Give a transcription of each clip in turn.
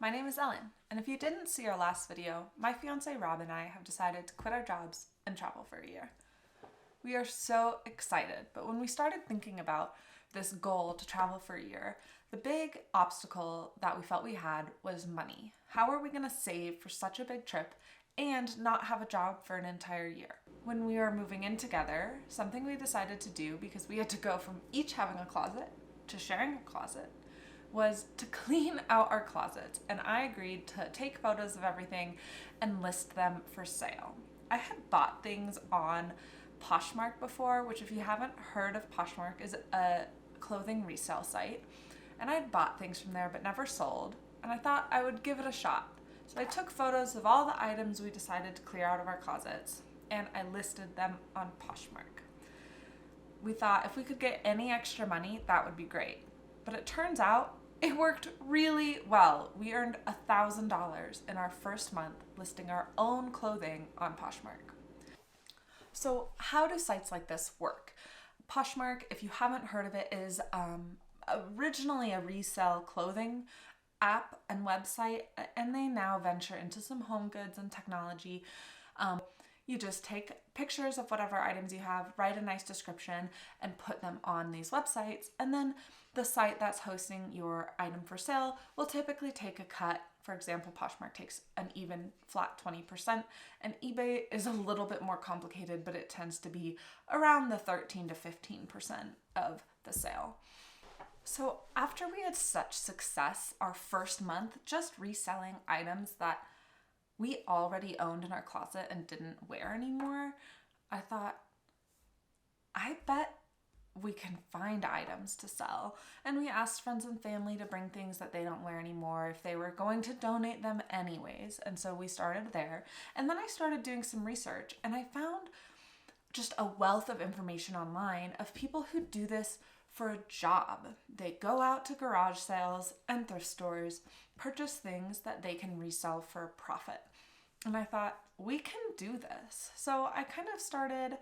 My name is Ellen, and if you didn't see our last video, my fiance Rob and I have decided to quit our jobs and travel for a year. We are so excited, but when we started thinking about this goal to travel for a year, the big obstacle that we felt we had was money. How are we going to save for such a big trip and not have a job for an entire year? When we were moving in together, something we decided to do, because we had to go from each having a closet to sharing a closet, was to clean out our closets, and I agreed to take photos of everything and list them for sale. I had bought things on Poshmark before, which, if you haven't heard of Poshmark, is a clothing resale site, and I'd bought things from there but never sold, and I thought I would give it a shot. So I took photos of all the items we decided to clear out of our closets, and I listed them on Poshmark. We thought if we could get any extra money, that would be great. But it turns out it worked really well. We earned $1,000 in our first month listing our own clothing on Poshmark. So how do sites like this work? Poshmark, if you haven't heard of it, is originally a resale clothing app and website, and they now venture into some home goods and technology. You just take pictures of whatever items you have, write a nice description, and put them on these websites. And then the site that's hosting your item for sale will typically take a cut. For example, Poshmark takes an even flat 20%, and eBay is a little bit more complicated, but it tends to be around the 13 to 15% of the sale. So after we had such success our first month just reselling items that we already owned in our closet and didn't wear anymore, I thought, I bet we can find items to sell. And we asked friends and family to bring things that they don't wear anymore if they were going to donate them anyways. And so we started there. And then I started doing some research, and I found just a wealth of information online of people who do this for a job. They go out to garage sales and thrift stores, purchase things that they can resell for a profit. And I thought, we can do this. So I kind of started,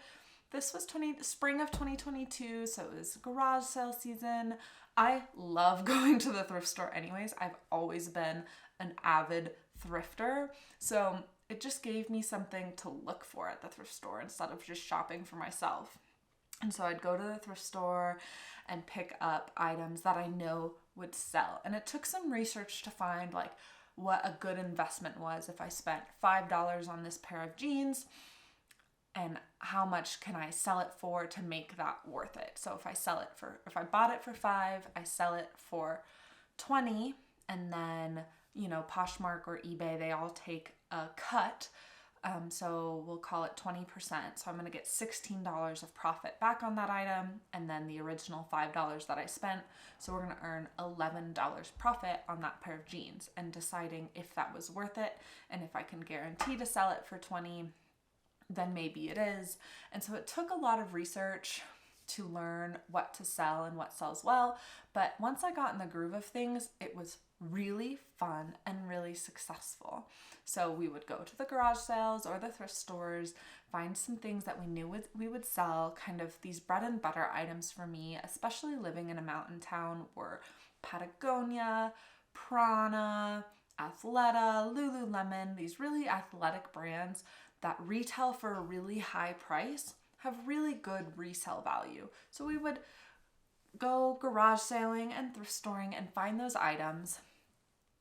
this was spring of 2022, so it was garage sale season. I love going to the thrift store anyways. I've always been an avid thrifter. So it just gave me something to look for at the thrift store instead of just shopping for myself. And so I'd go to the thrift store and pick up items that I know would sell. And it took some research to find what a good investment was. If I spent $5 on this pair of jeans, and how much can I sell it for to make that worth it? So if I bought it for $5, I sell it for $20, and then, Poshmark or eBay, they all take a cut. So we'll call it 20%. So I'm going to get $16 of profit back on that item, and then the original $5 that I spent. So we're going to earn $11 profit on that pair of jeans, and deciding if that was worth it. And if I can guarantee to sell it for 20, then maybe it is. And so it took a lot of research to learn what to sell and what sells well. But once I got in the groove of things, it was really fun and really successful. So we would go to the garage sales or the thrift stores, find some things that we knew we would sell. Kind of these bread and butter items for me, especially living in a mountain town, were Patagonia, Prana, Athleta, Lululemon, these really athletic brands that retail for a really high price, have really good resale value. So we would go garage sailing and thrift storing and find those items,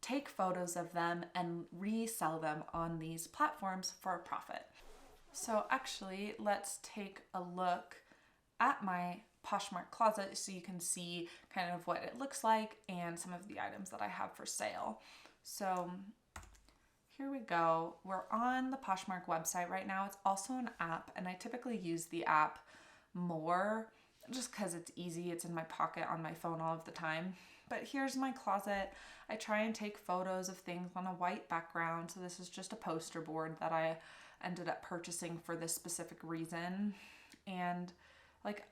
take photos of them, and resell them on these platforms for a profit. So actually, let's take a look at my Poshmark closet so you can see kind of what it looks like and some of the items that I have for sale. So here we go. We're on the Poshmark website right now. It's also an app, and I typically use the app more just because it's easy. It's in my pocket on my phone all of the time. But here's my closet. I try and take photos of things on a white background. So this is just a poster board that I ended up purchasing for this specific reason. And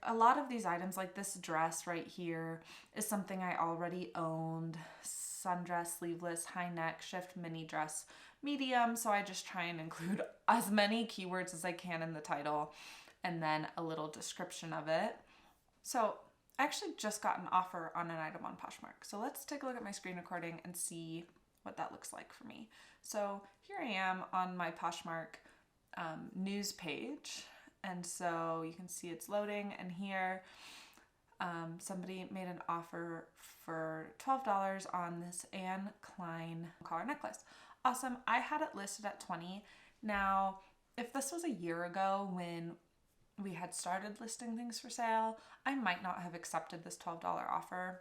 a lot of these items, like this dress right here, is something I already owned. Sundress, sleeveless, high neck, shift, mini dress, medium. So I just try and include as many keywords as I can in the title, and then a little description of it. So I actually just got an offer on an item on Poshmark. So let's take a look at my screen recording and see what that looks like for me. So here I am on my Poshmark news page, and so you can see it's loading, and here somebody made an offer for $12 on this Anne Klein collar necklace. Awesome. I had it listed at $20. Now, if this was a year ago when we had started listing things for sale, I might not have accepted this $12 offer.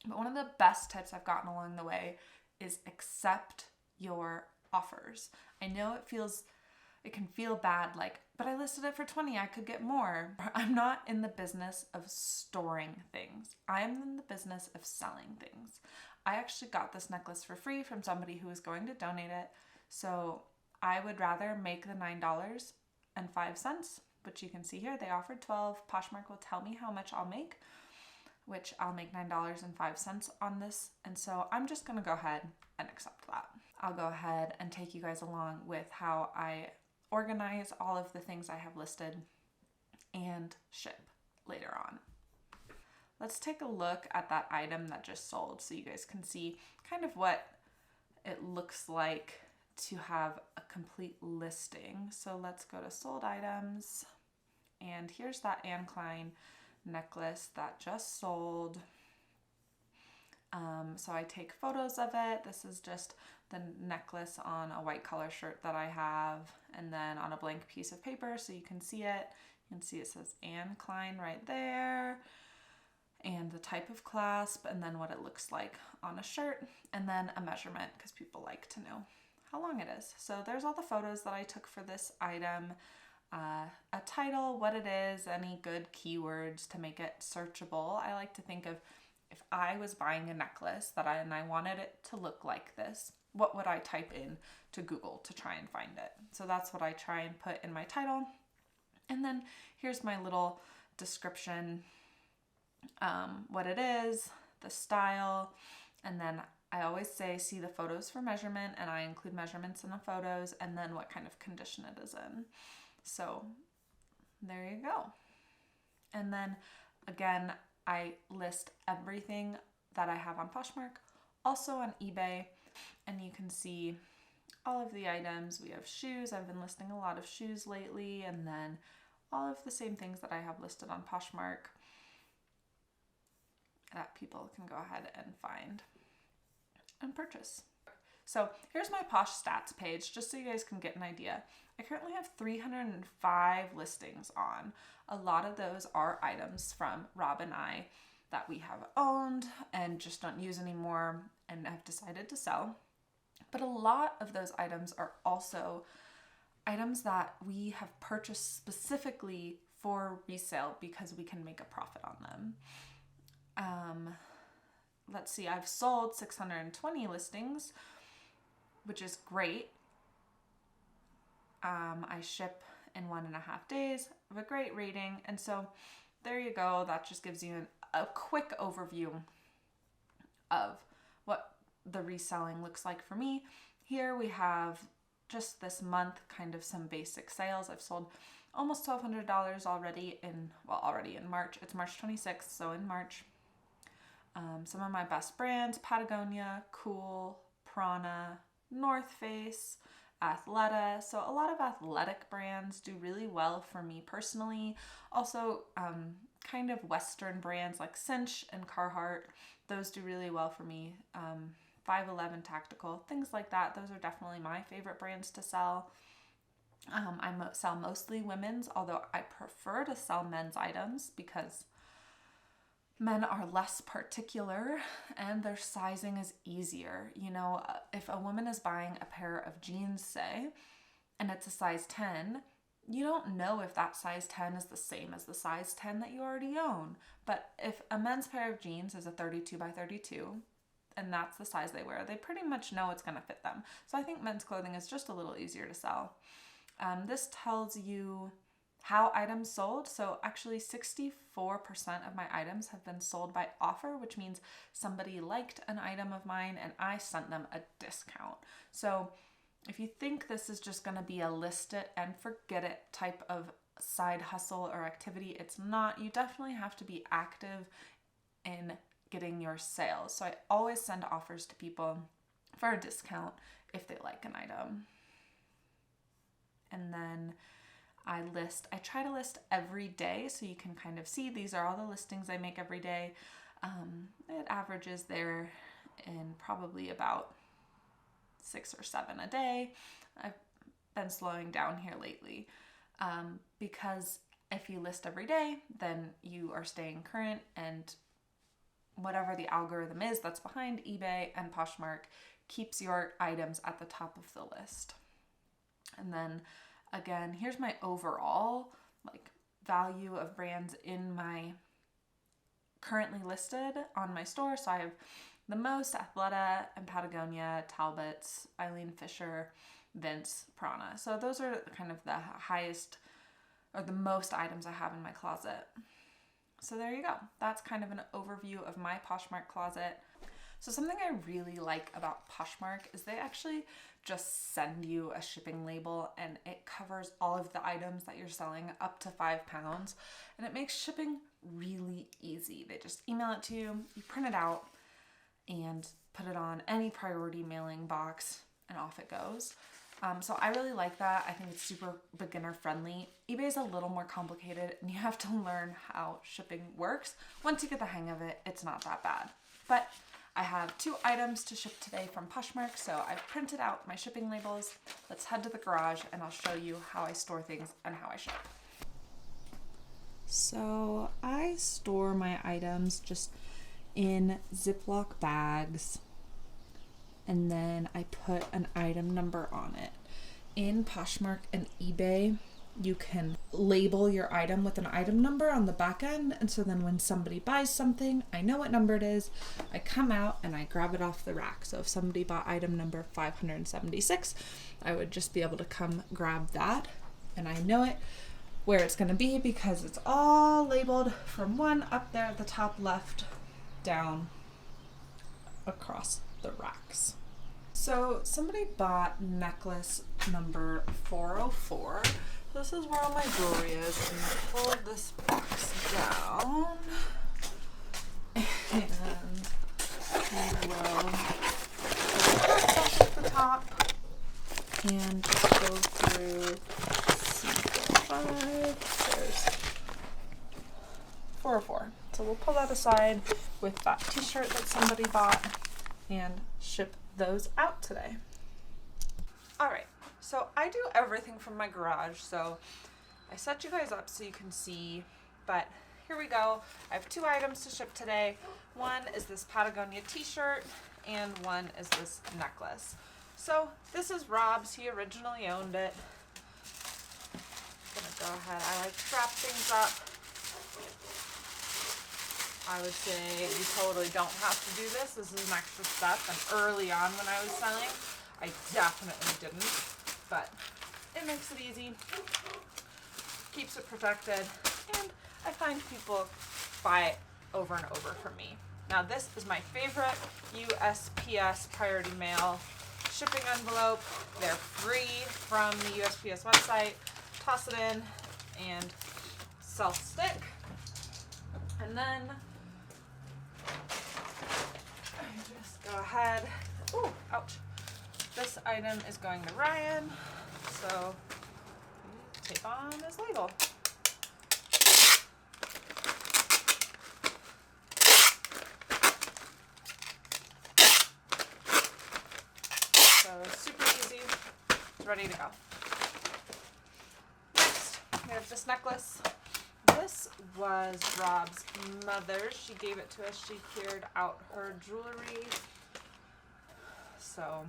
But one of the best tips I've gotten along the way is accept your offers. I know it can feel bad, like, but I listed it for $20, I could get more. I'm not in the business of storing things. I'm in the business of selling things. I actually got this necklace for free from somebody who was going to donate it. So I would rather make the $9.05, which you can see here, they offered $12. Poshmark will tell me how much I'll make, which I'll make $9.05 on this. And so I'm just gonna go ahead and accept that. I'll go ahead and take you guys along with how I organize all of the things I have listed and ship later on. Let's take a look at that item that just sold so you guys can see kind of what it looks like to have a complete listing. So let's go to sold items, and here's that Anne Klein necklace that just sold. So I take photos of it. This is just the necklace on a white collar shirt that I have, and then on a blank piece of paper so you can see it. You can see it says Anne Klein right there, and the type of clasp, and then what it looks like on a shirt, and then a measurement because people like to know how long it is. So there's all the photos that I took for this item, a title, what it is, any good keywords to make it searchable. I like to think of, if I was buying a necklace and I wanted it to look like this, what would I type in to Google to try and find it? So that's what I try and put in my title. And then here's my little description, what it is, the style, and then I always say see the photos for measurement, and I include measurements in the photos, and then what kind of condition it is in. So there you go. And then again, I list everything that I have on Poshmark, also on eBay, and you can see all of the items. We have shoes. I've been listing a lot of shoes lately, and then all of the same things that I have listed on Poshmark that people can go ahead and find and purchase. So here's my Posh stats page, just so you guys can get an idea. I currently have 305 listings on. A lot of those are items from Rob and I that we have owned and just don't use anymore and have decided to sell. But a lot of those items are also items that we have purchased specifically for resale because we can make a profit on them. Let's see, I've sold 620 listings, which is great. I ship in 1.5 days. I have a great rating. And so there you go. That just gives you a quick overview of what the reselling looks like for me. Here we have just this month, kind of some basic sales. I've sold almost $1,200 already in March. It's March 26th, so in March. Some of my best brands: Patagonia, Cool, Prana, North Face, Athleta. So a lot of athletic brands do really well for me personally. Also, kind of Western brands like Cinch and Carhartt, those do really well for me. 511 Tactical, things like that. Those are definitely my favorite brands to sell. I sell mostly women's, although I prefer to sell men's items because men are less particular and their sizing is easier. You know, if a woman is buying a pair of jeans, say, and it's a size 10, you don't know if that size 10 is the same as the size 10 that you already own. But if a men's pair of jeans is a 32 by 32, and that's the size they wear, they pretty much know it's going to fit them. So I think men's clothing is just a little easier to sell. This tells you how items sold. So actually 64% of my items have been sold by offer, which means somebody liked an item of mine and I sent them a discount. So if you think this is just going to be a list it and forget it type of side hustle or activity, it's not. You definitely have to be active in getting your sales. So I always send offers to people for a discount if they like an item. And then I try to list every day, so you can kind of see these are all the listings I make every day. It averages there in probably about 6 or 7 a day. I've been slowing down here lately because if you list every day, then you are staying current, and whatever the algorithm is that's behind eBay and Poshmark keeps your items at the top of the list. And then again, here's my overall value of brands in my currently listed on my store. So I have the most Athleta and Patagonia, Talbot's, Eileen Fisher, Vince, Prana. So those are kind of the highest or the most items I have in my closet. So there you go. That's kind of an overview of my Poshmark closet. So something I really like about Poshmark is they actually just send you a shipping label, and it covers all of the items that you're selling up to 5 pounds, and it makes shipping really easy. They just email it to you, you print it out, and put it on any priority mailing box, and off it goes. So I really like that. I think it's super beginner friendly. eBay is a little more complicated, and you have to learn how shipping works. Once you get the hang of it, it's not that bad. But I have 2 items to ship today from Poshmark, so I've printed out my shipping labels. Let's head to the garage and I'll show you how I store things and how I ship. So I store my items just in Ziploc bags, and then I put an item number on it. In Poshmark and eBay, you can label your item with an item number on the back end, and so then when somebody buys something, I know what number it is. I come out and I grab it off the rack. So if somebody bought item number 576, I would just be able to come grab that, and I know it where it's going to be because it's all labeled from one up there at the top left down across the racks. So somebody bought necklace number 404. This is where all my jewelry is. I'm gonna pull this box down, and we will put at the top and just go through C5. There's 404. So we'll pull that aside with that t-shirt that somebody bought and ship those out today. All right. So I do everything from my garage, so I set you guys up so you can see, but here we go. I have 2 items to ship today. One is this Patagonia t-shirt, and one is this necklace. So this is Rob's. He originally owned it. I'm gonna go ahead. I like to wrap things up. I would say you totally don't have to do this. This is an extra step, and early on when I was selling, I definitely didn't. But it makes it easy, keeps it protected, and I find people buy it over and over from me. Now this is my favorite USPS Priority Mail shipping envelope. They're free from the USPS website. Toss it in and self-stick. And then I just go ahead, ooh, ouch. This item is going to Ryan, so tape on his label. So super easy, it's ready to go. Next, we have this necklace. This was Rob's mother's. She gave it to us. She cleared out her jewelry. So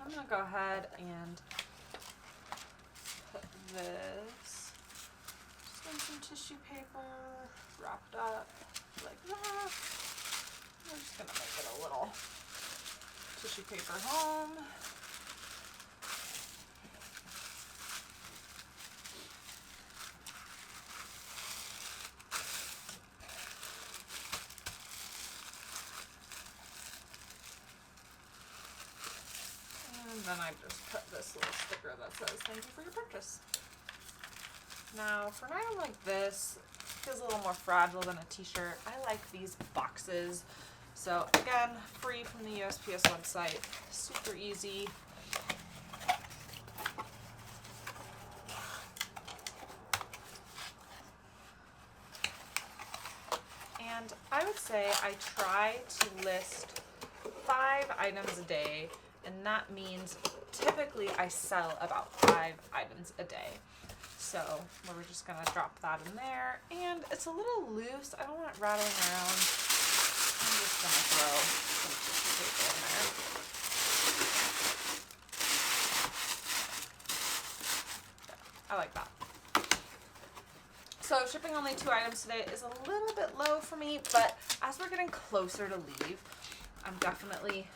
I'm gonna go ahead and put this just in some tissue paper, wrapped up like that. We're just gonna make it a little tissue paper home. And then I just put this little sticker that says, "Thank you for your purchase." Now, for an item like this, it feels a little more fragile than a t-shirt. I like these boxes. So again, free from the USPS website, super easy. And I would say I try to list 5 items a day, and that means typically I sell about 5 items a day. So we're just gonna drop that in there, and it's a little loose. I don't want it rattling around. I'm just gonna throw some tissue paper in there. I like that. So shipping only 2 items today is a little bit low for me, but as we're getting closer to leave, I'm definitely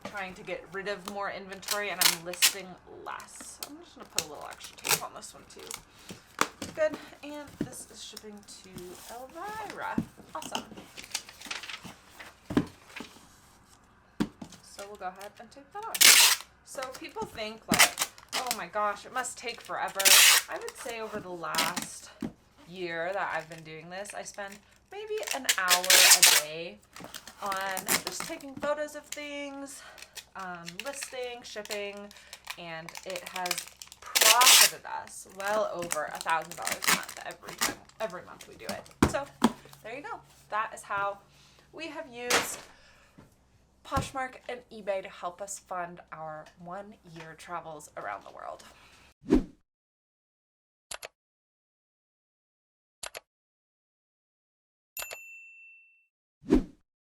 trying to get rid of more inventory, and I'm listing less. I'm just gonna put a little extra tape on this one too. Good, and this is shipping to Elvira. Awesome. So we'll go ahead and take that on. So people think like, oh my gosh, it must take forever. I would say over the last year that I've been doing this, I spend maybe an hour a day on just taking photos of things, listing, shipping, and it has profited us well over $1,000 a month every month we do it. So there you go. That is how we have used Poshmark and eBay to help us fund our 1-year travels around the world.